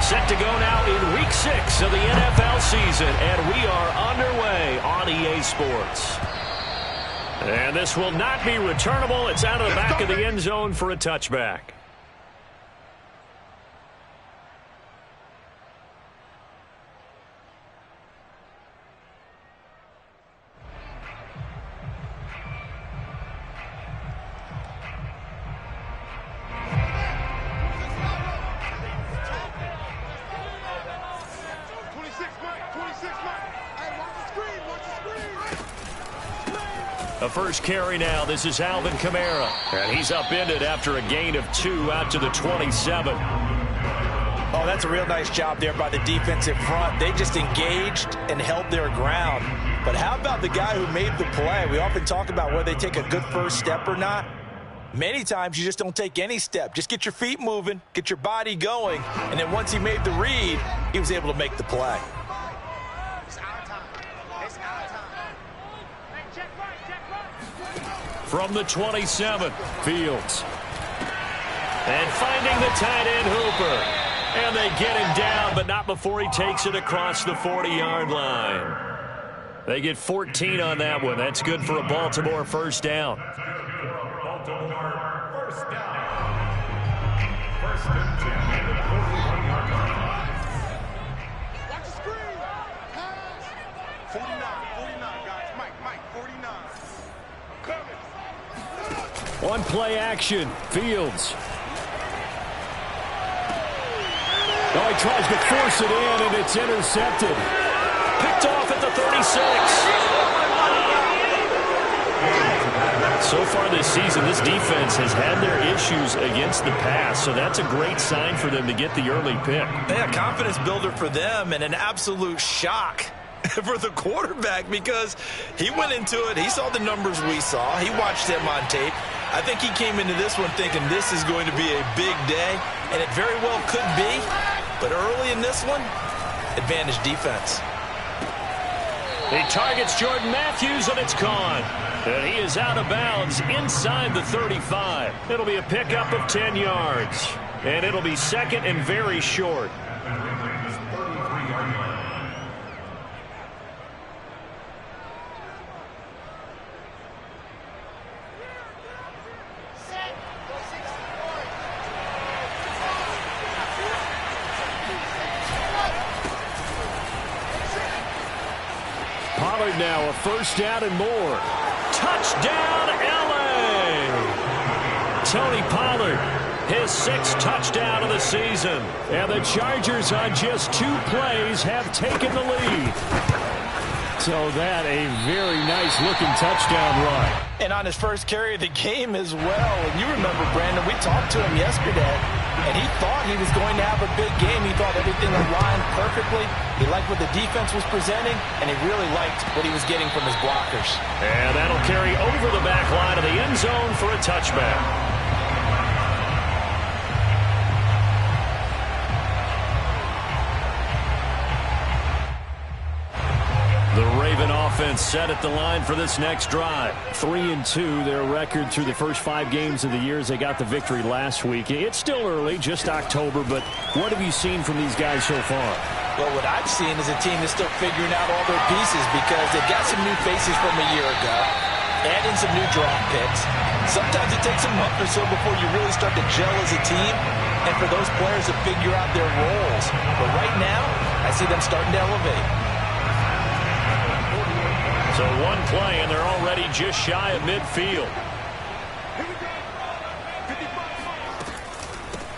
Set to go now in Week 6 of the NFL season, and we are underway on EA Sports. And this will not be returnable. It's out of the back of the end zone for a touchback. The first carry now. This is Alvin Kamara. And he's upended after a gain of 2 out to the 27. Oh, that's a real nice job there by the defensive front. They just engaged and held their ground. But how about the guy who made the play? We often talk about whether they take a good first step or not. Many times you just don't take any step. Just get your feet moving, get your body going, and then once he made the read, he was able to make the play. From the 27, Fields. And finding the tight end Hooper. And they get him down, but not before he takes it across the 40-yard line. They get 14 on that one. That's good for a Baltimore first down. Baltimore first down. First and 10 at the 41-yard line. Watch the screen. Pass. 49, guys. Mike, 49. Coming. One play action. Fields. Oh, he tries to force it in, and it's intercepted. Picked off at the 36. So far this season, this defense has had their issues against the pass, so that's a great sign for them to get the early pick. Yeah, confidence builder for them and an absolute shock for the quarterback because he went into it. He saw the numbers we saw. He watched them on tape. I think he came into this one thinking this is going to be a big day, and it very well could be. But early in this one, advantage defense. He targets Jordan Matthews, and it's gone. And he is out of bounds inside the 35. It'll be a pickup of 10 yards. And it'll be second and very short. Pollard now a first down and more. Touchdown, L.A. Tony Pollard, his 6th touchdown of the season. And the Chargers on just 2 plays have taken the lead. So that a very nice looking touchdown run. And on his first carry of the game as well. And you remember, Brandon, we talked to him yesterday, and he thought he was going to have a big game. He thought everything aligned perfectly. He liked what the defense was presenting, and he really liked what he was getting from his blockers. And that'll carry over the back line of the end zone for a touchback. The Raven offense set at the line for this next drive. 3-2, their record through the first 5 games of the year as they got the victory last week. It's still early, just October, but what have you seen from these guys so far? Well, what I've seen is a team that's still figuring out all their pieces because they've got some new faces from a year ago, add in some new draft picks. Sometimes it takes a month or so before you really start to gel as a team and for those players to figure out their roles. But right now, I see them starting to elevate. So one play, and they're already just shy of midfield.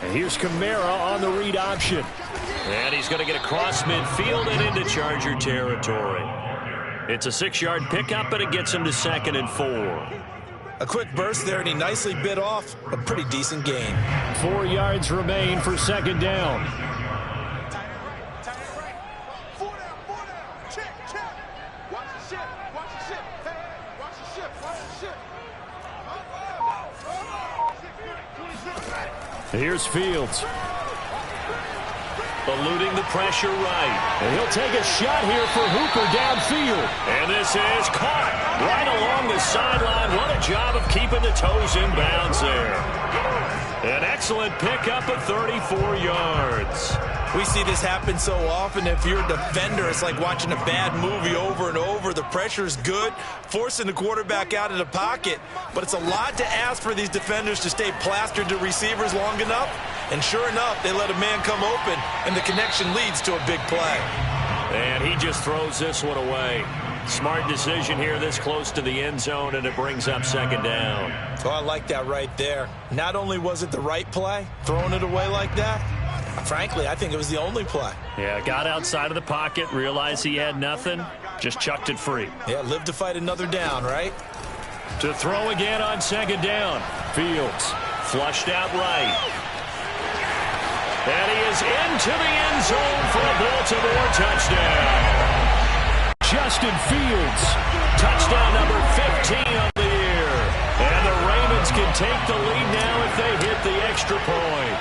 And here's Kamara on the read option. And he's going to get across midfield and into Charger territory. It's a 6-yard pickup, but it gets him to 2nd and 4. A quick burst there, and he nicely bit off a pretty decent gain. 4 yards remain for 2nd down. Here's Fields. eluding the pressure right. And he'll take a shot here for Hooper downfield. And this is caught right along the sideline. What a job of keeping the toes in bounds there. An excellent pickup of 34 yards. We see this happen so often. If you're a defender, it's like watching a bad movie over and over. The pressure is good, forcing the quarterback out of the pocket. But it's a lot to ask for these defenders to stay plastered to receivers long enough. And sure enough, they let a man come open, and the connection leads to a big play. And he just throws this one away. Smart decision here this close to the end zone, and it brings up second down. Oh, I like that right there. Not only was it the right play, throwing it away like that, frankly, I think it was the only play. Yeah, got outside of the pocket, realized he had nothing, just chucked it free. Yeah, live to fight another down, right? To throw again on second down. Fields flushed out right. And he is into the end zone for a Baltimore touchdown. Justin Fields, touchdown number 15 of the year. And the Ravens can take the lead now if they hit the extra point.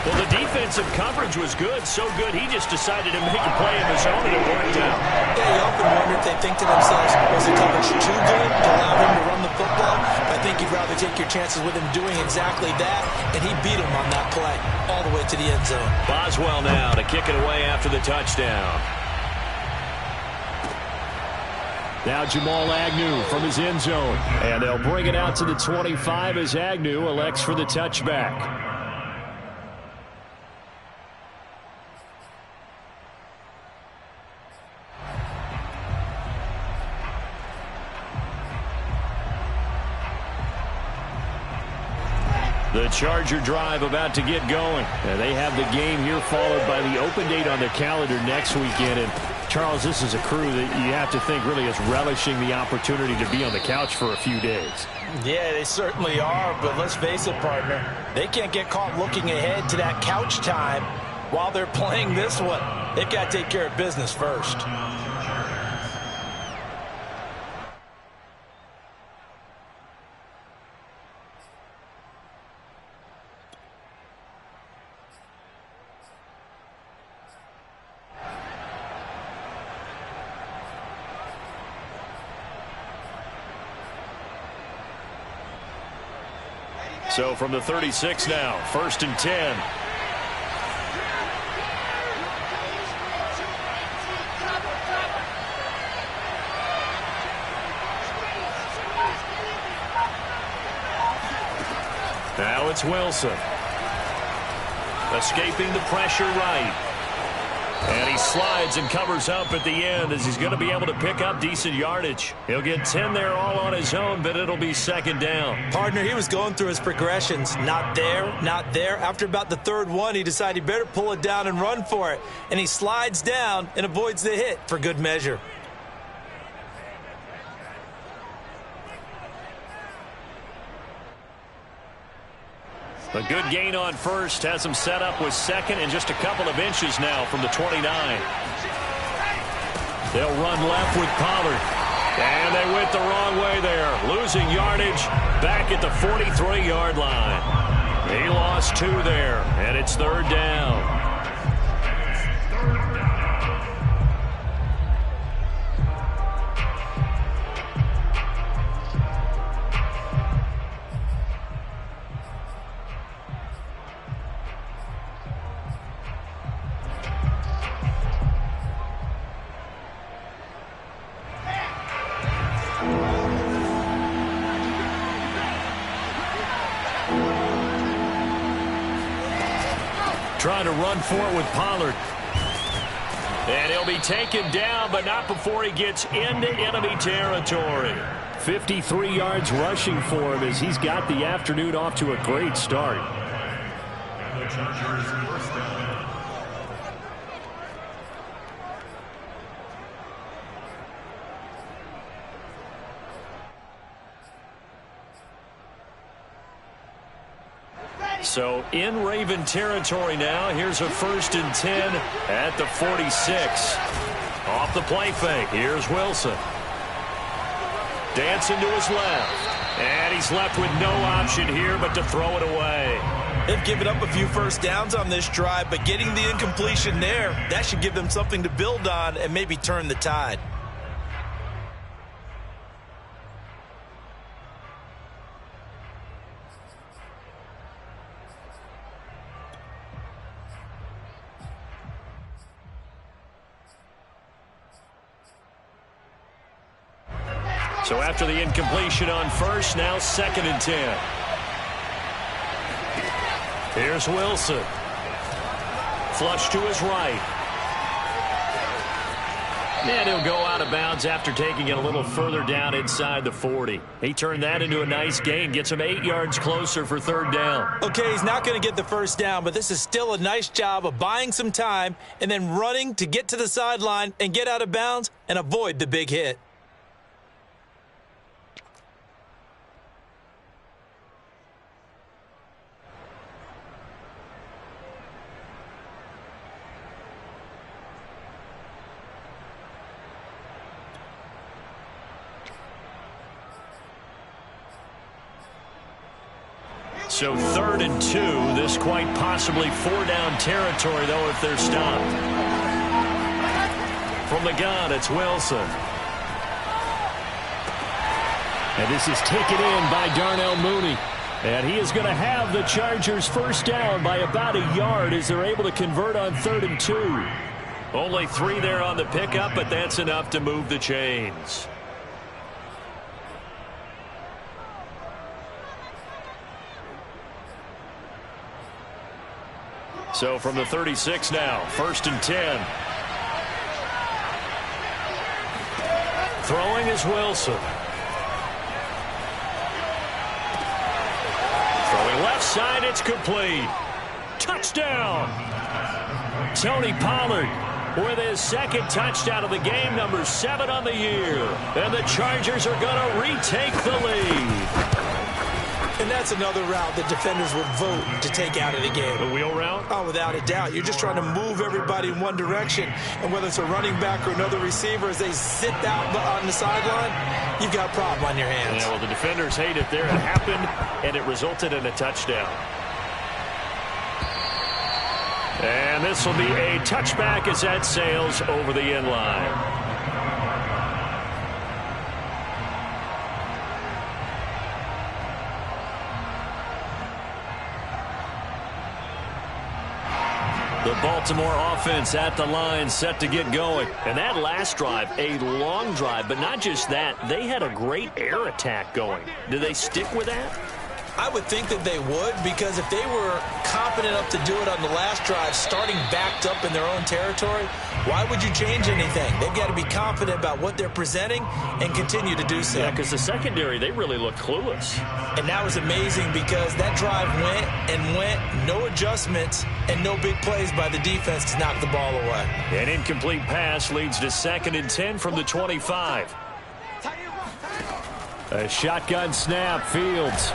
Well, the defensive coverage was good, so good he just decided to make a play of his own, and it worked out. Yeah, you often wonder if they think to themselves, was the coverage too good to allow him to run the football? I think you'd rather take your chances with him doing exactly that, and he beat him on that play all the way to the end zone. Boswell now to kick it away after the touchdown. Now Jamal Agnew from his end zone. And they'll bring it out to the 25 as Agnew elects for the touchback. The Charger drive about to get going. And they have the game here followed by the open date on their calendar next weekend. And Charles, this is a crew that you have to think really is relishing the opportunity to be on the couch for a few days. Yeah, they certainly are, but let's face it, partner. They can't get caught looking ahead to that couch time while they're playing this one. They've got to take care of business first. So from the 36 now, 1st and 10. Now it's Wilson. Escaping the pressure right. And he slides and covers up at the end as he's going to be able to pick up decent yardage. He'll get 10 there all on his own, but it'll be second down. Partner, he was going through his progressions. Not there, not there. After about the third one, he decided he better pull it down and run for it. And he slides down and avoids the hit for good measure. A good gain on first has him set up with second and just a couple of inches now from the 29. They'll run left with Pollard. And they went the wrong way there. Losing yardage back at the 43-yard line. He lost 2 there, and it's third down. Trying to run for it with Pollard. And he'll be taken down, but not before he gets into enemy territory. 53 yards rushing for him as he's got the afternoon off to a great start. And the Chargers first down. So in Raven territory now. Here's a 1st and 10 at the 46. Off the play fake. Here's Wilson. Dancing to his left. And he's left with no option here but to throw it away. They've given up a few first downs on this drive, but getting the incompletion there, that should give them something to build on and maybe turn the tide. So after the incompletion on first, now 2nd and 10. Here's Wilson. Flush to his right. And he'll go out of bounds after taking it a little further down inside the 40. He turned that into a nice gain, gets him 8 yards closer for 3rd down. Okay, he's not going to get the first down, but this is still a nice job of buying some time and then running to get to the sideline and get out of bounds and avoid the big hit. So 3rd and 2, this quite possibly 4-down territory, though, if they're stopped. From the gun, it's Wilson. And this is taken in by Darnell Mooney. And he is going to have the Chargers first down by about a yard as they're able to convert on 3rd and 2. Only 3 there on the pickup, but that's enough to move the chains. So from the 36 now, 1st and 10. Throwing is Wilson. Throwing left side, it's complete. Touchdown! Tony Pollard with his 2nd touchdown of the game, number 7 on the year. And the Chargers are going to retake the lead. And that's another route that defenders would vote to take out of the game. The wheel route? Oh, without a doubt. You're just trying to move everybody in one direction. And whether it's a running back or another receiver, as they sit out on the sideline, you've got a problem on your hands. Yeah, well, the defenders hate it there. It happened, and it resulted in a touchdown. And this will be a touchback as that sails over the end line. The Baltimore offense at the line, set to get going. And that last drive, a long drive, but not just that. They had a great air attack going. Do they stick with that? I would think that they would, because if they were confident enough to do it on the last drive, starting backed up in their own territory, why would you change anything? They've got to be confident about what they're presenting and continue to do so. Yeah, because the secondary, they really looked clueless. And that was amazing because that drive went, no adjustments, and no big plays by the defense to knock the ball away. An incomplete pass leads to 2nd and 10 from the 25. A shotgun snap, Fields.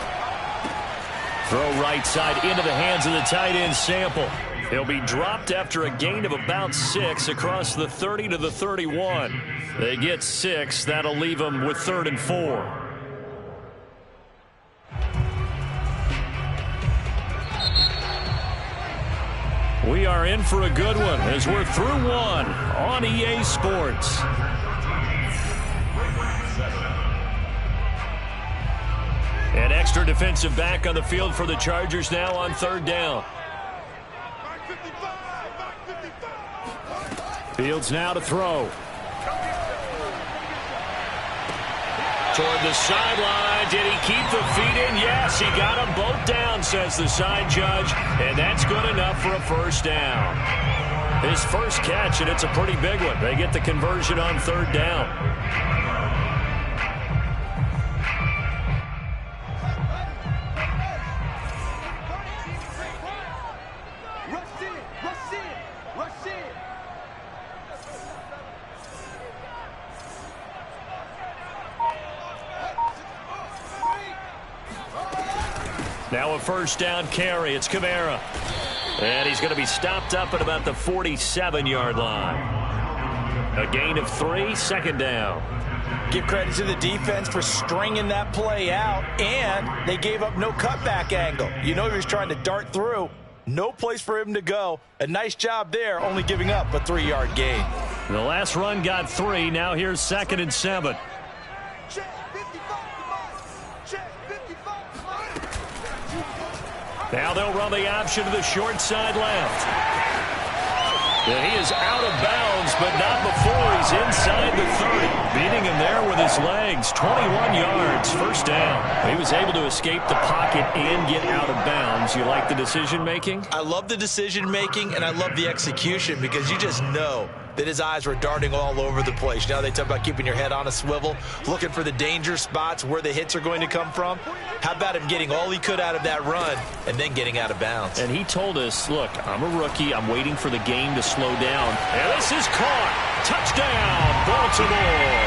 Throw right side into the hands of the tight end, Sample. He'll be dropped after a gain of about 6 across the 30 to the 31. They get 6. That'll leave them with 3rd and 4. We are in for a good one as we're through one on EA Sports. An extra defensive back on the field for the Chargers now on 3rd down. Fields now to throw. Toward the sideline. Did he keep the feet in? Yes, he got them both down, says the side judge. And that's good enough for a first down. His first catch, and it's a pretty big one. They get the conversion on 3rd down. Now a first down carry. It's Kamara. And he's going to be stopped up at about the 47-yard line. A gain of 3, 2nd down. Give credit to the defense for stringing that play out, and they gave up no cutback angle. You know he was trying to dart through. No place for him to go. A nice job there, only giving up a 3-yard gain. The last run got 3. Now here's 2nd and 7. Now they'll run the option to the short side left. And he is out of bounds, but not before he's inside the 30. Beating him there with his legs. 21 yards, first down. He was able to escape the pocket and get out of bounds. You like the decision-making? I love the decision-making, and I love the execution because you just know that his eyes were darting all over the place. You know, they talk about keeping your head on a swivel, looking for the danger spots where the hits are going to come from. How about him getting all he could out of that run and then getting out of bounds? And he told us, look, I'm a rookie. I'm waiting for the game to slow down. And this is caught. Touchdown, Baltimore.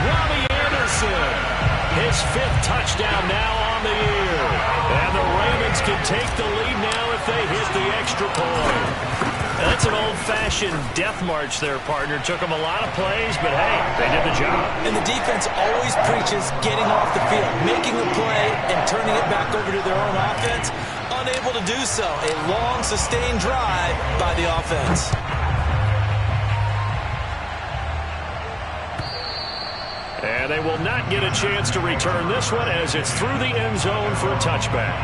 Robbie Anderson. His 5th touchdown now on the year. And the Ravens can take the lead now if they hit the extra point. That's an old-fashioned death march there, partner. Took them a lot of plays, but hey, they did the job. And the defense always preaches getting off the field, making a play, and turning it back over to their own offense. Unable to do so. A long, sustained drive by the offense. And they will not get a chance to return this one as it's through the end zone for a touchback.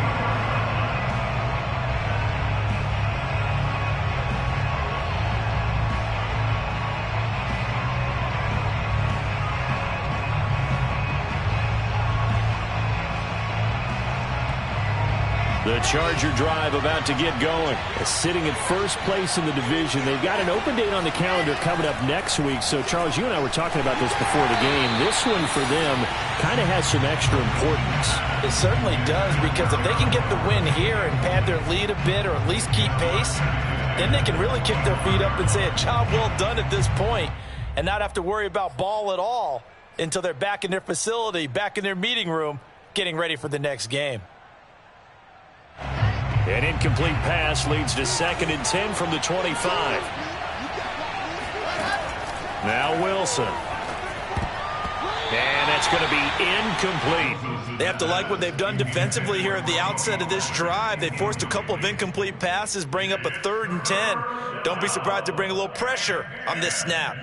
The Charger drive about to get going. Sitting at first place in the division. They've got an open date on the calendar coming up next week. So, Charles, you and I were talking about this before the game. This one for them kind of has some extra importance. It certainly does, because if they can get the win here and pad their lead a bit or at least keep pace, then they can really kick their feet up and say a job well done at this point and not have to worry about ball at all until they're back in their facility, back in their meeting room, getting ready for the next game. An incomplete pass leads to 2nd and 10 from the 25. Now Wilson. And that's going to be incomplete. They have to like what they've done defensively here at the outset of this drive. They forced a couple of incomplete passes, bring up a 3rd and 10. Don't be surprised to bring a little pressure on this snap.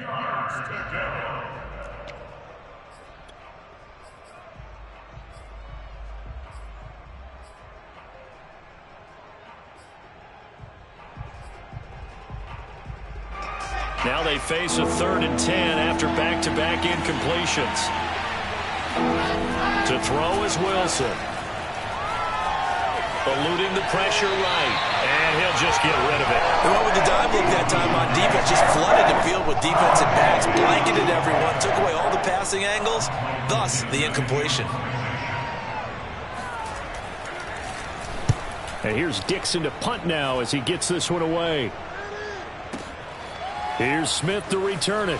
Now they face a 3rd and 10 after back-to-back incompletions. To throw is Wilson. Eluding the pressure right. And he'll just get rid of it. They went with the dime look that time on defense. Just flooded the field with defensive backs. Blanketed everyone. Took away all the passing angles. Thus, the incompletion. And here's Dixon to punt now as he gets this one away. Here's Smith to return it.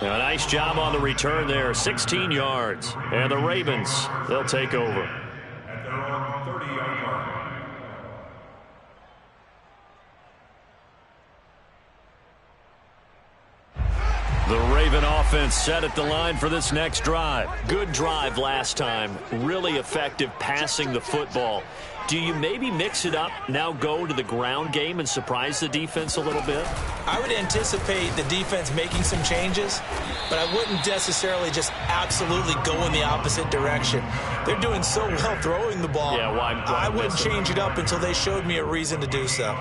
A nice job on the return there. 16 yards. And the Ravens, they'll take over. At their own 30-yard line. The Raven offense set at the line for this next drive. Good drive last time. Really effective passing the football. Do you maybe mix it up, now go to the ground game and surprise the defense a little bit? I would anticipate the defense making some changes, but I wouldn't necessarily just absolutely go in the opposite direction. They're doing so well throwing the ball. Yeah, why I wouldn't change it up until they showed me a reason to do so.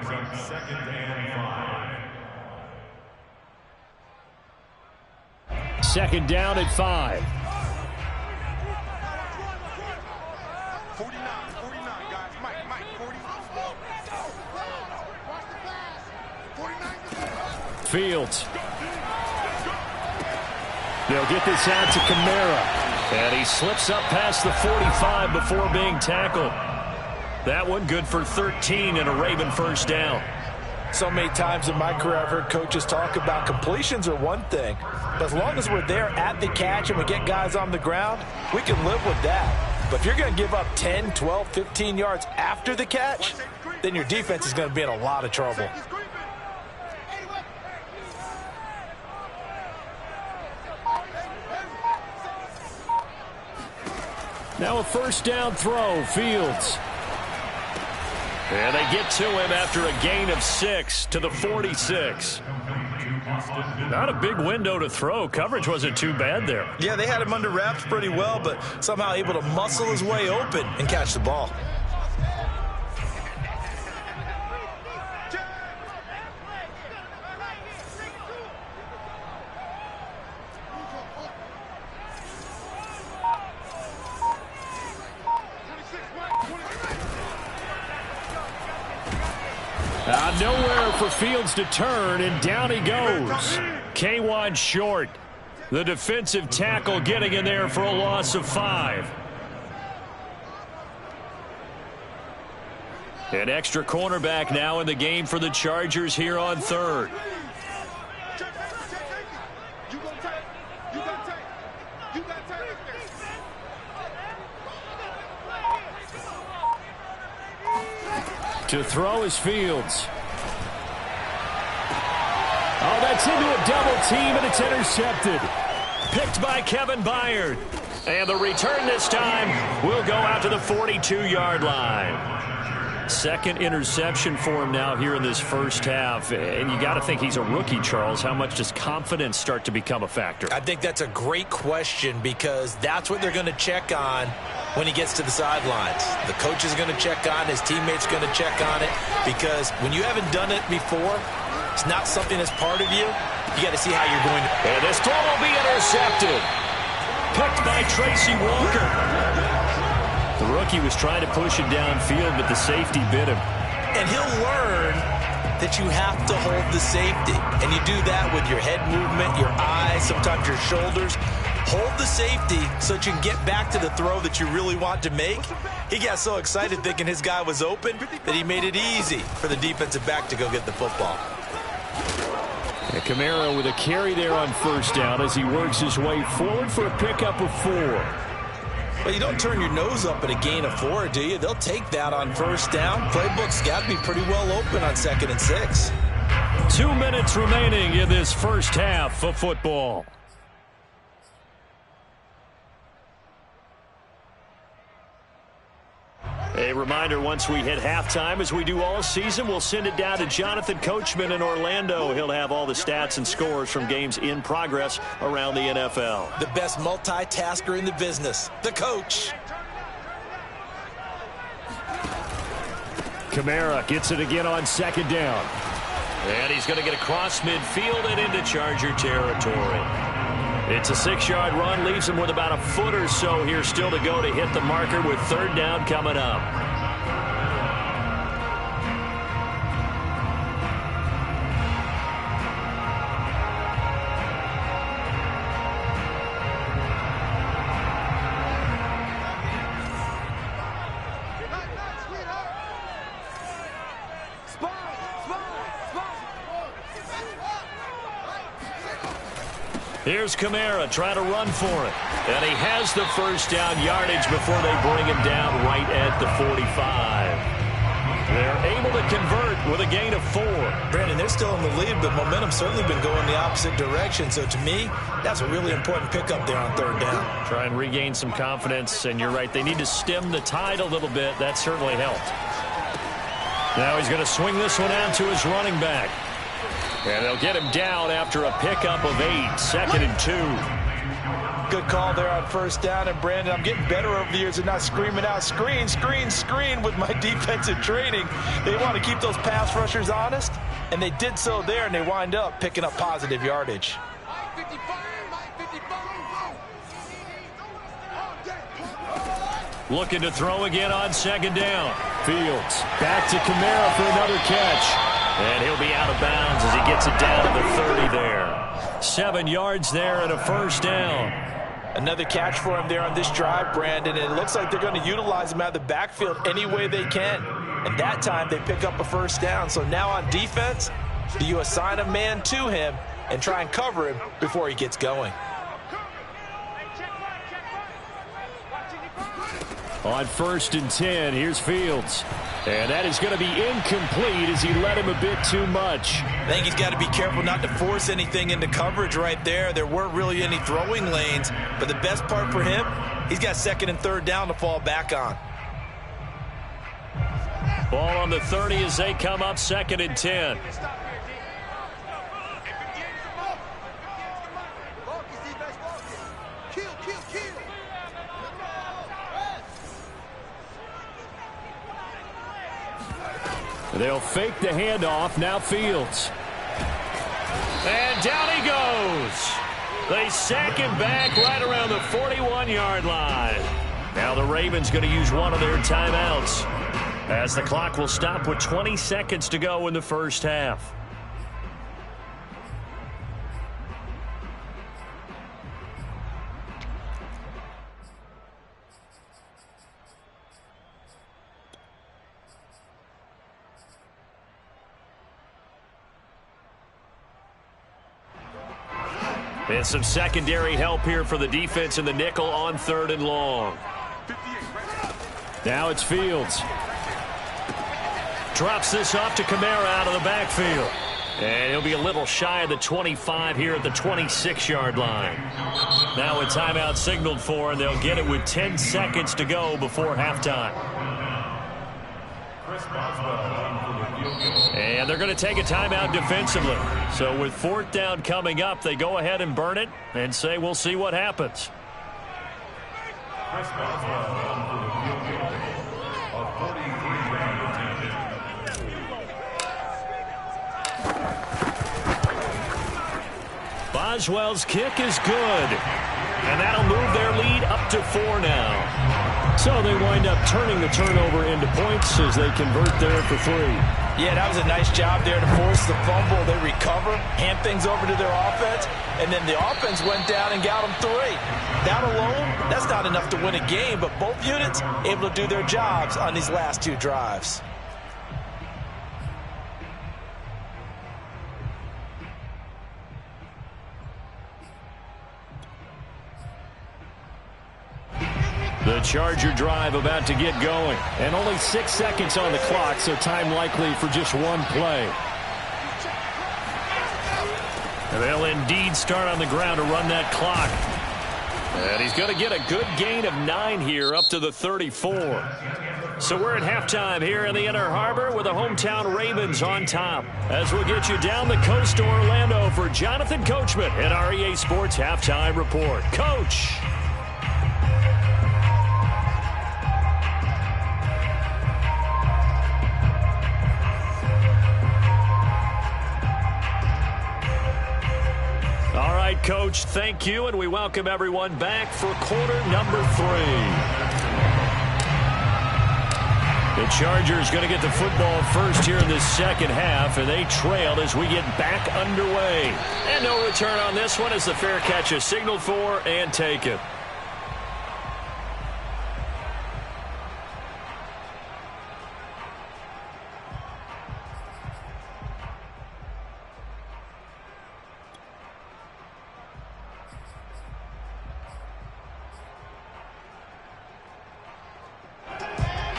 Brings up 2nd and 5. 2nd down at 5. 49, guys. Mike, 40. Fields. They'll get this out to Kamara. And he slips up past the 45 before being tackled. That one good for 13 and a Raven first down. So many times in my career I've heard coaches talk about completions are one thing, but as long as we're there at the catch and we get guys on the ground, we can live with that. But if you're going to give up 10, 12, 15 yards after the catch, then your defense is going to be in a lot of trouble. Now a first down throw, Fields. And they get to him after a gain of 6 to the 46. Not a big window to throw. Coverage wasn't too bad there. Yeah, they had him under wraps pretty well, but somehow able to muscle his way open and catch the ball. Nowhere for Fields to turn, and down he goes. K1 short. The defensive tackle getting in there for a loss of 5. An extra cornerback now in the game for the Chargers here on 3rd. To throw is Fields. Oh, that's into a double team, and it's intercepted. Picked by Kevin Byard. And the return this time will go out to the 42-yard line. Second interception for him now here in this first half. And you got to think he's a rookie, Charles. How much does confidence start to become a factor? I think that's a great question because that's what they're going to check on when he gets to the sidelines. The coach is going to check on, his teammates going to check on it, because when you haven't done it before, it's not something that's part of you. You got to see how you're going to. And this throw will be intercepted. Picked by Tracy Walker. The rookie was trying to push it downfield, but the safety bit him. And he'll learn that you have to hold the safety. And you do that with your head movement, your eyes, sometimes your shoulders. Hold the safety so that you can get back to the throw that you really want to make. He got so excited thinking his guy was open that he made it easy for the defensive back to go get the football. And Kamara with a carry there on first down as he works his way forward for a pickup of 4. Well, you don't turn your nose up at a gain of 4, do you? They'll take that on first down. Playbook's got to be pretty well open on 2nd and 6. 2 minutes remaining in this first half of football. A reminder, once we hit halftime, as we do all season, we'll send it down to Jonathan Coachman in Orlando. He'll have all the stats and scores from games in progress around the NFL. The best multitasker in the business, the coach. Kamara gets it again on 2nd down. And he's going to get across midfield and into Charger territory. It's a 6-yard run, leaves him with about a foot or so here still to go to hit the marker with 3rd down coming up. Here's Kamara trying to run for it. And he has the first down yardage before they bring him down right at the 45. They're able to convert with a gain of 4. Brandon, they're still in the lead, but momentum's certainly been going the opposite direction. So to me, that's a really important pickup there on 3rd down. Try and regain some confidence, and you're right. They need to stem the tide a little bit. That certainly helped. Now he's going to swing this one out to his running back. And they'll get him down after a pickup of 8, 2nd and 2. Good call there on first down. And, Brandon, I'm getting better over the years and not screaming out, screen, screen, screen with my defensive training. They want to keep those pass rushers honest, and they did so there, and they wind up picking up positive yardage. Looking to throw again on 2nd down. Fields back to Kamara for another catch. And he'll be out of bounds as he gets it down to the 30 there. 7 yards there and a first down. Another catch for him there on this drive, Brandon. And it looks like they're going to utilize him out of the backfield any way they can. And that time they pick up a first down. So now on defense, do you assign a man to him and try and cover him before he gets going? On 1st and 10, here's Fields. And that is going to be incomplete as he led him a bit too much. I think he's got to be careful not to force anything into coverage right there. There weren't really any throwing lanes, but the best part for him, he's got 2nd and 3rd down to fall back on. Ball on the 30 as they come up 2nd and 10. They'll fake the handoff. Now Fields. And down he goes. They sack him back right around the 41-yard line. Now the Ravens going to use one of their timeouts, as the clock will stop with 20 seconds to go in the first half. And some secondary help here for the defense in the nickel on 3rd and long. Now it's Fields. Drops this off to Kamara out of the backfield. And he'll be a little shy of the 25 here at the 26-yard line. Now a timeout signaled for, and they'll get it with 10 seconds to go before halftime. And they're going to take a timeout defensively. So with 4th down coming up, they go ahead and burn it and say we'll see what happens. Boswell's kick is good. And that'll move their lead up to 4 now. So they wind up turning the turnover into points as they convert there for 3. Yeah, that was a nice job there to force the fumble. They recover, hand things over to their offense, and then the offense went down and got them 3. That alone, that's not enough to win a game, but both units able to do their jobs on these last 2 drives. The Charger drive about to get going. And only 6 seconds on the clock, so time likely for just one play. And they'll indeed start on the ground to run that clock. And he's going to get a good gain of 9 here up to the 34. So we're at halftime here in the Inner Harbor with the hometown Ravens on top. As we'll get you down the coast to Orlando for Jonathan Coachman at our EA Sports Halftime Report. Coach! All right, Coach, thank you, and we welcome everyone back for quarter number 3. The Chargers going to get the football first here in the second half, and they trail as we get back underway. And no return on this one as the fair catch is signaled for and taken.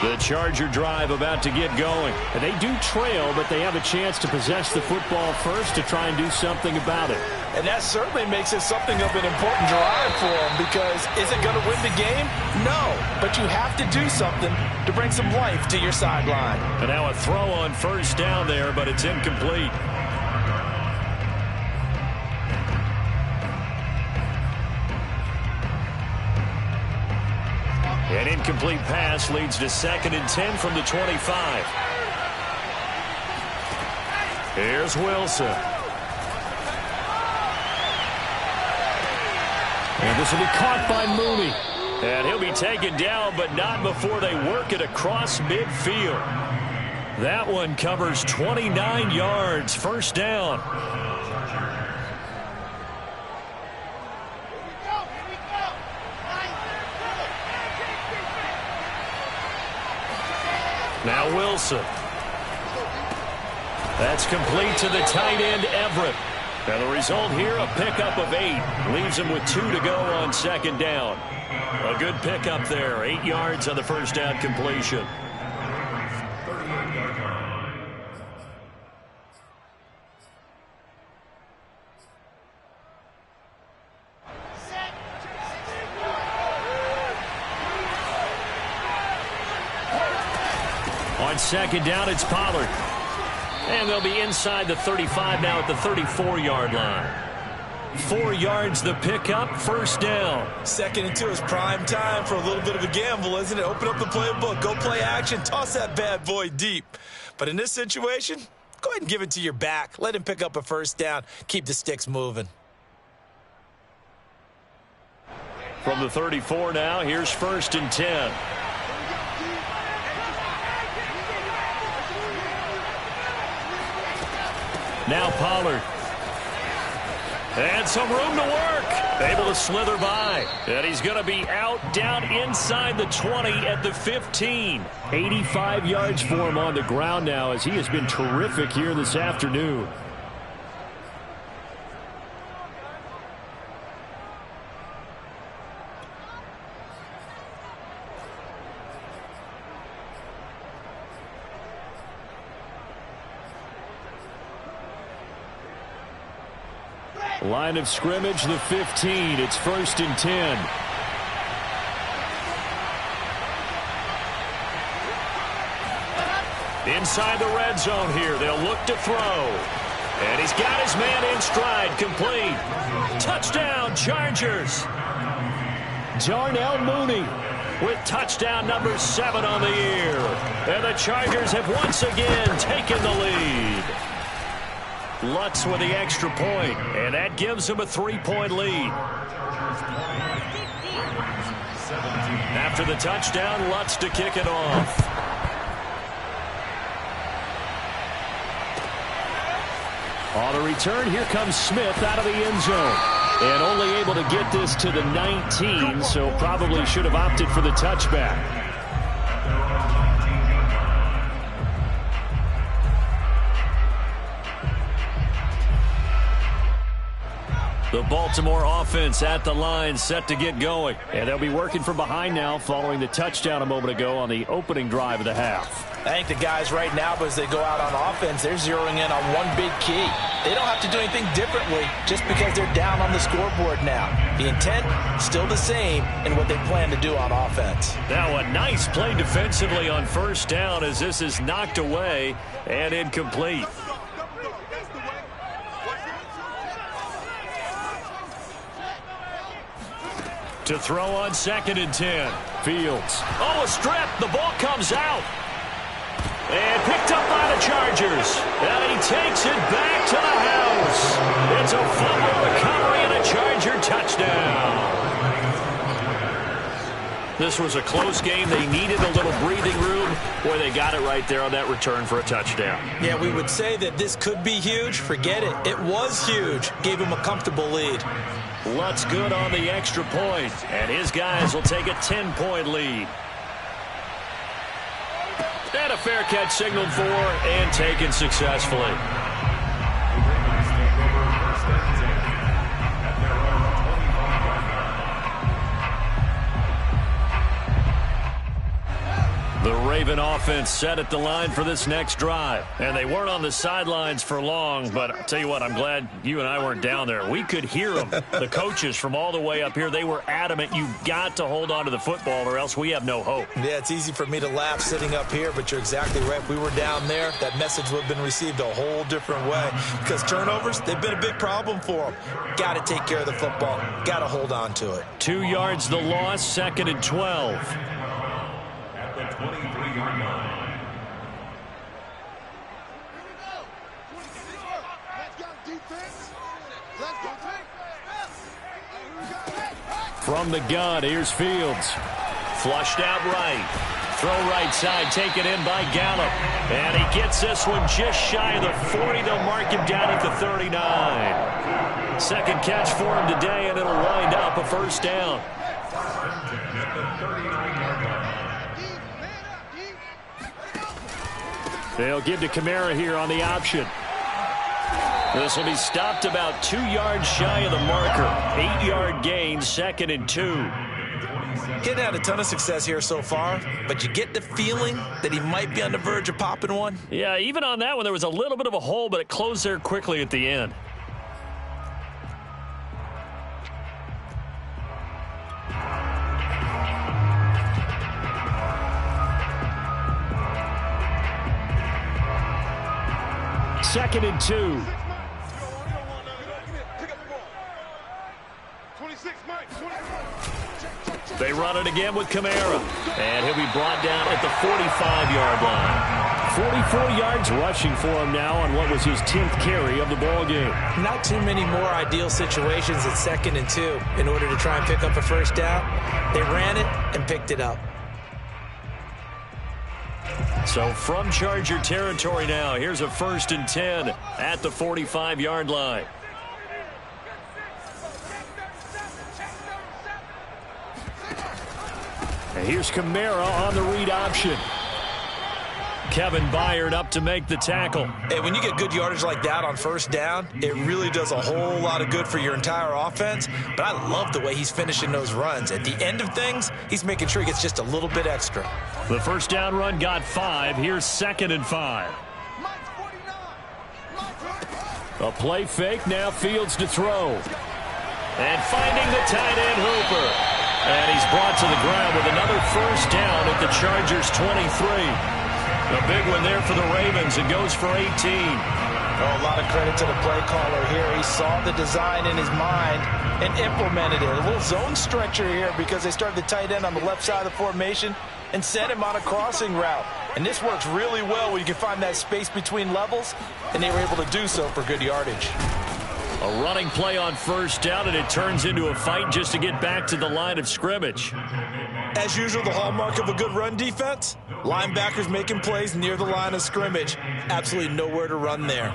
The Charger drive about to get going. And they do trail, but they have a chance to possess the football first to try and do something about it. And that certainly makes it something of an important drive for them, because is it going to win the game? No, but you have to do something to bring some life to your sideline. And now a throw on 1st down there, but it's incomplete. An incomplete pass leads to 2nd and 10 from the 25. Here's Wilson. And this will be caught by Mooney. And he'll be taken down, but not before they work it across midfield. That one covers 29 yards, 1st down. Now Wilson. That's complete to the tight end, Everett. And the result here, a pickup of 8. Leaves him with 2 to go on second down. A good pickup there. 8 yards on the first down completion. On second down, it's Pollard. And they'll be inside the 35 now at the 34-yard line. 4 yards the pickup, first down. 2nd and 2 is prime time for a little bit of a gamble, isn't it? Open up the playbook, go play action, toss that bad boy deep. But in this situation, go ahead and give it to your back. Let him pick up a first down. Keep the sticks moving. From the 34 now, here's 1st and 10. Now Pollard. And some room to work. Able to slither by. And he's going to be out down inside the 20 at the 15. 85 yards for him on the ground now as he has been terrific here this afternoon. Line of scrimmage, the 15. It's 1st and 10. Inside the red zone here. They'll look to throw. And he's got his man in stride. Complete. Touchdown, Chargers. Darnell Mooney with touchdown number 7 on the year. And the Chargers have once again taken the lead. Lutz with the extra point, and that gives him a 3-point lead. After the touchdown, Lutz to kick it off. On the return, here comes Smith out of the end zone. And only able to get this to the 19, so probably should have opted for the touchback. The Baltimore offense at the line, set to get going. And they'll be working from behind now following the touchdown a moment ago on the opening drive of the half. I think the guys right now, as they go out on offense, they're zeroing in on one big key. They don't have to do anything differently just because they're down on the scoreboard now. The intent, still the same in what they plan to do on offense. Now a nice play defensively on first down as this is knocked away and incomplete. To throw on 2nd and 10. Fields. Oh, a strip. The ball comes out. And picked up by the Chargers. And he takes it back to the house. It's a fumble recovery and a Charger touchdown. This was a close game. They needed a little breathing room. Boy, they got it right there on that return for a touchdown. Yeah, we would say that this could be huge. Forget it. It was huge. Gave him a comfortable lead. Lutz good on the extra point, and his guys will take a 10-point lead. And a fair catch signaled for and taken successfully. The Raven offense set at the line for this next drive. And they weren't on the sidelines for long, but I'll tell you what, I'm glad you and I weren't down there. We could hear them. The coaches from all the way up here, they were adamant, you've got to hold on to the football or else we have no hope. Yeah, it's easy for me to laugh sitting up here, but you're exactly right. If we were down there, that message would have been received a whole different way. Because turnovers, they've been a big problem for them. Got to take care of the football. Got to hold on to it. 2 yards the loss, 2nd and 12. 23-yard line. From the gun, here's Fields. Flushed out right. Throw right side, taken in by Gallup. And he gets this one just shy of the 40. They'll mark him down at the 39. Second catch for him today, and it'll wind up a first down. They'll give to Kamara here on the option. This will be stopped about 2 yards shy of the marker. 8-yard gain, 2nd and 2. Getting had a ton of success here so far, but you get the feeling that he might be on the verge of popping one. Yeah, even on that one, there was a little bit of a hole, but it closed there quickly at the end. Second and 2. They run it again with Kamara. And he'll be brought down at the 45-yard line. 44 yards rushing for him now on what was his 10th carry of the ball game. Not too many more ideal situations at 2nd and 2 in order to try and pick up a first down. They ran it and picked it up. So from Charger territory now, here's a 1st and 10 at the 45-yard line. And here's Kamara on the read option. Kevin Byard up to make the tackle. Hey, when you get good yardage like that on first down, it really does a whole lot of good for your entire offense. But I love the way he's finishing those runs. At the end of things, he's making sure he gets just a little bit extra. The first down run got 5. Here's 2nd and 5. A play fake, now Fields to throw. And finding the tight end Hooper. And he's brought to the ground with another first down at the Chargers' 23. A big one there for the Ravens. It goes for 18. Oh, a lot of credit to the play caller here. He saw the design in his mind and implemented it. A little zone stretcher here because they started the tight end on the left side of the formation and sent him on a crossing route. And this works really well when you can find that space between levels, and they were able to do so for good yardage. A running play on first down, and it turns into a fight just to get back to the line of scrimmage. As usual, the hallmark of a good run defense, linebackers making plays near the line of scrimmage. Absolutely nowhere to run there.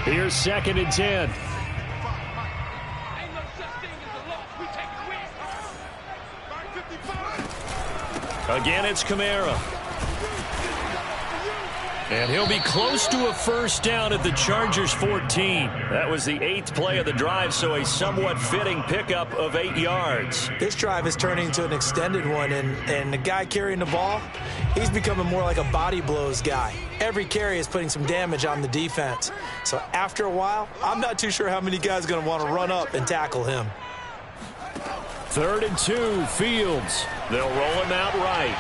Here's 2nd and 10. Again, it's Kamara. And he'll be close to a first down at the Chargers' 14. That was the 8th play of the drive, so a somewhat fitting pickup of 8 yards. This drive is turning into an extended one, and the guy carrying the ball, he's becoming more like a body blows guy. Every carry is putting some damage on the defense. So after a while, I'm not too sure how many guys are going to want to run up and tackle him. 3rd and 2, Fields. They'll roll him out right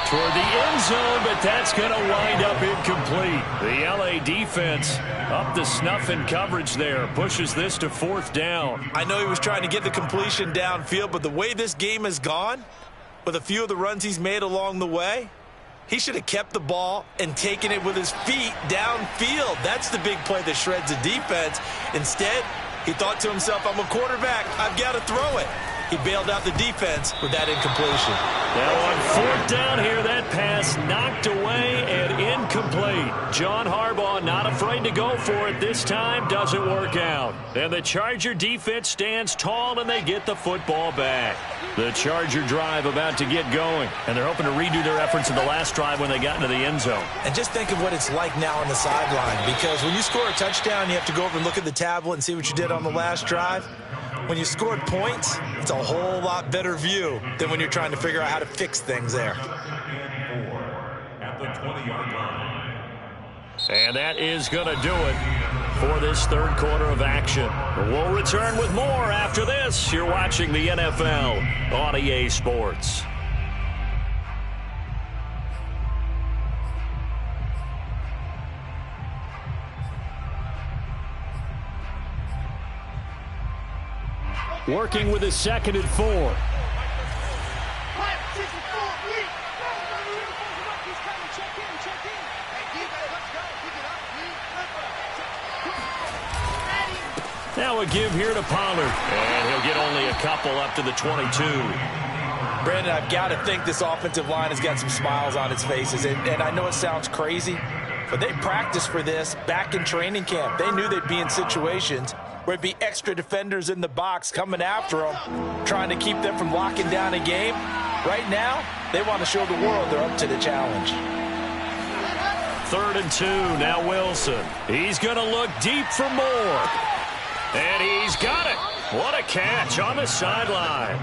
toward the end zone, but that's going to wind up incomplete. The LA defense up the snuff in coverage there. Pushes this to 4th down. I know he was trying to get the completion downfield, but the way this game has gone, with a few of the runs he's made along the way, he should have kept the ball and taken it with his feet downfield. That's the big play that shreds the defense. Instead, he thought to himself, I'm a quarterback. I've got to throw it. He bailed out the defense with that incompletion. Now on 4th down here, that pass knocked away and incomplete. John Harbaugh not afraid to go for it this time. Doesn't work out. And the Charger defense stands tall, and they get the football back. The Charger drive about to get going, and they're hoping to redo their efforts in the last drive when they got into the end zone. And just think of what it's like now on the sideline, because when you score a touchdown, you have to go over and look at the tablet and see what you did on the last drive. When you scored points, it's a whole lot better view than when you're trying to figure out how to fix things there. At the 20-yard line. And that is going to do it for this 3rd quarter of action. We'll return with more after this. You're watching the NFL on EA Sports. Working with his 2nd and 4. Now a give here to Pollard. And he'll get only a couple up to the 22. Brandon, I've got to think this offensive line has got some smiles on its faces. And I know it sounds crazy, but they practiced for this back in training camp. They knew they'd be in situations where it'd be extra defenders in the box coming after them, trying to keep them from locking down a game. Right now, they want to show the world they're up to the challenge. 3rd and 2. Now Wilson. He's going to look deep for more. And he's got it. What a catch on the sideline.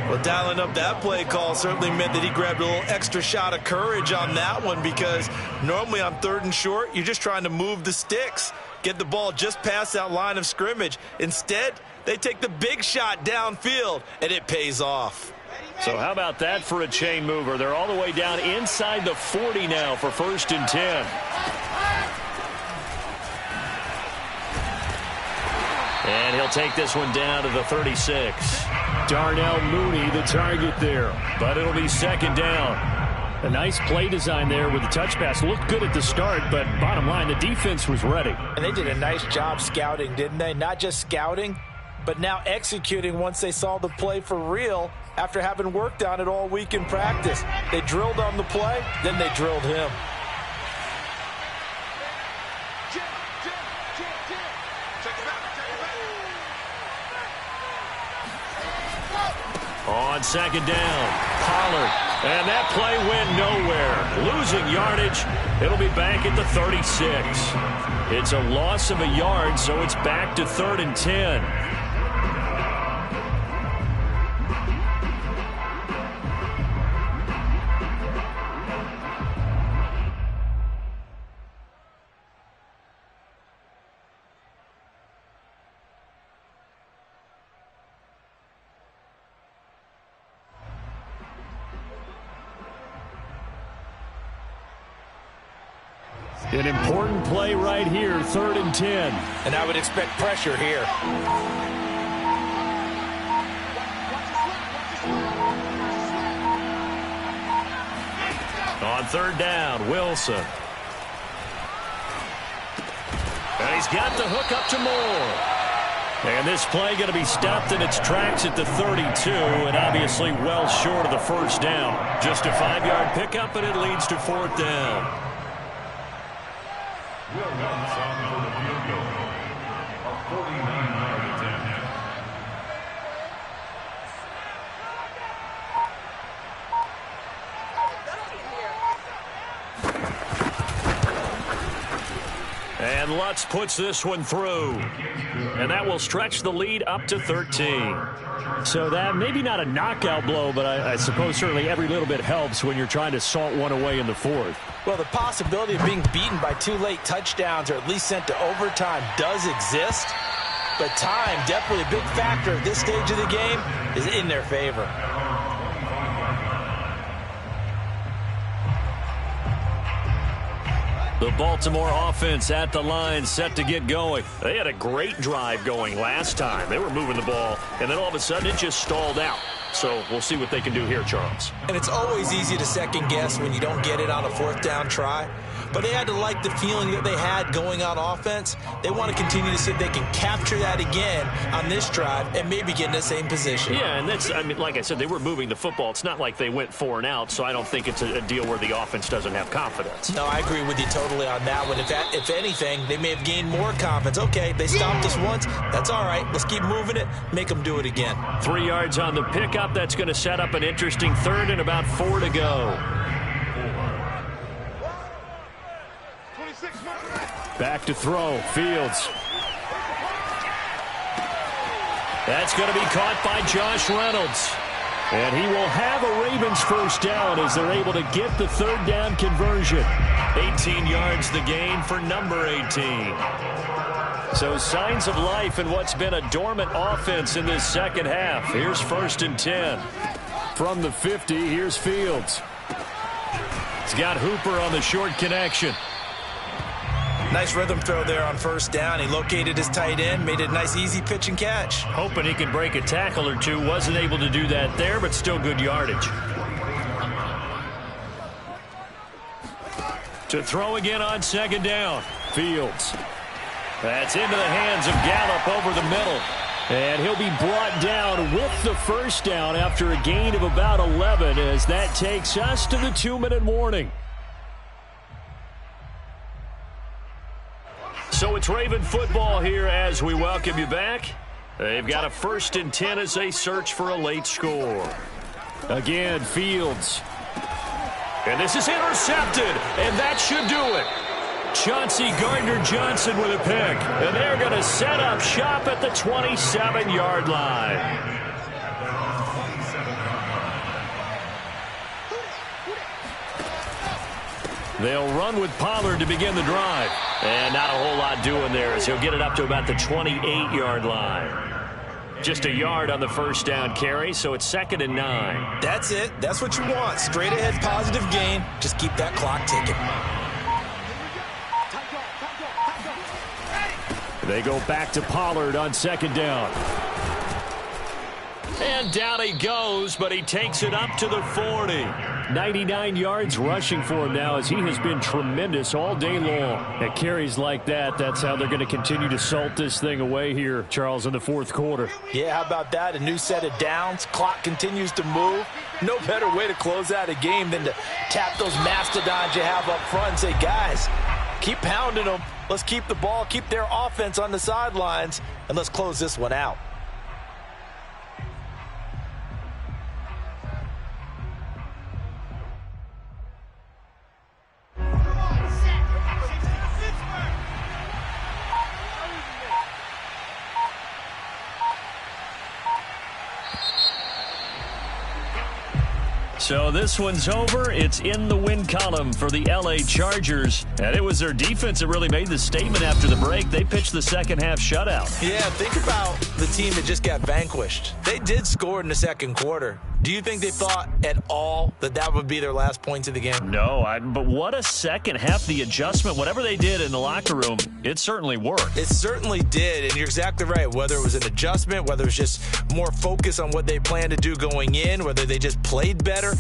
Well, dialing up that play call certainly meant that he grabbed a little extra shot of courage on that one, because normally on 3rd and short, you're just trying to move the sticks, get the ball just past that line of scrimmage. Instead, they take the big shot downfield, and it pays off. So how about that for a chain mover? They're all the way down inside the 40 now for 1st and 10. And he'll take this one down to the 36. Darnell Mooney, the target there. But it'll be 2nd down. A nice play design there with the touch pass. Looked good at the start, but bottom line, the defense was ready. And they did a nice job scouting, didn't they? Not just scouting, but now executing once they saw the play for real after having worked on it all week in practice. They drilled on the play, then they drilled him. On 2nd down, Pollard. And that play went nowhere. Losing yardage. It'll be back at the 36. It's a loss of a yard, so it's back to 3rd and 10. An important play right here, 3rd and 10. And I would expect pressure here. On 3rd down, Wilson. And he's got the hook up to Moore. And this play going to be stopped in its tracks at the 32, and obviously well short of the 1st down. Just a 5-yard pickup, and it leads to 4th down. Will runs on for the field goal. A 49-yard attempt. And Lutz puts this one through. And that will stretch the lead up to 13. So that maybe not a knockout blow, but I suppose certainly every little bit helps when you're trying to salt one away in the 4th. Well, the possibility of being beaten by 2 late touchdowns or at least sent to overtime does exist. But time, definitely a big factor at this stage of the game, is in their favor. The Baltimore offense at the line, set to get going. They had a great drive going last time. They were moving the ball, and then all of a sudden it just stalled out. So we'll see what they can do here, Charles. And it's always easy to second guess when you don't get it on a 4th down try. But they had to like the feeling that they had going on offense. They want to continue to see if they can capture that again on this drive and maybe get in the same position. Yeah, and that's, I mean, like I said, they were moving the football. It's not like they went 4 and out, so I don't think it's a deal where the offense doesn't have confidence. No, I agree with you totally on that one. If anything, they may have gained more confidence. Okay, they stopped us once. That's all right. Let's keep moving it. Make them do it again. 3 yards on the pickup. That's going to set up an interesting 3rd and about 4 to go. Back to throw, Fields. That's going to be caught by Josh Reynolds. And he will have a Ravens 1st down as they're able to get the 3rd down conversion. 18 yards the gain for number 18. So signs of life in what's been a dormant offense in this 2nd half. Here's 1st and 10. From the 50, here's Fields. He's got Hooper on the short connection. Nice rhythm throw there on 1st down. He located his tight end, made it a nice easy pitch and catch. Hoping he could break a tackle or two. Wasn't able to do that there, but still good yardage. To throw again on 2nd down. Fields. That's into the hands of Gallup over the middle. And he'll be brought down with the 1st down after a gain of about 11 as that takes us to the 2-minute warning. So it's Raven football here as we welcome you back. They've got a 1st and 10 as they search for a late score. Again, Fields. And this is intercepted, and that should do it. Chauncey Gardner-Johnson with a pick. And they're going to set up shop at the 27-yard line. They'll run with Pollard to begin the drive. And not a whole lot doing there as he'll get it up to about the 28-yard line. Just a yard on the first down carry, so it's 2nd and 9. That's it. That's what you want. Straight ahead positive gain. Just keep that clock ticking. They go back to Pollard on 2nd down. And down he goes, but he takes it up to the 40. 99 yards rushing for him now as he has been tremendous all day long. At carries like that, that's how they're going to continue to salt this thing away here, Charles, in the 4th quarter. Yeah, how about that? A new set of downs. Clock continues to move. No better way to close out a game than to tap those mastodons you have up front and say, guys, keep pounding them. Let's keep the ball, keep their offense on the sidelines, and let's close this one out. So this one's over. It's in the win column for the L.A. Chargers. And it was their defense that really made the statement after the break. They pitched the second-half shutout. Yeah, think about the team that just got vanquished. They did score in the 2nd quarter. Do you think they thought at all that that would be their last points of the game? No, but what a second half. The adjustment, whatever they did in the locker room, it certainly worked. It certainly did, and you're exactly right. Whether it was an adjustment, whether it was just more focus on what they planned to do going in, whether they just played better,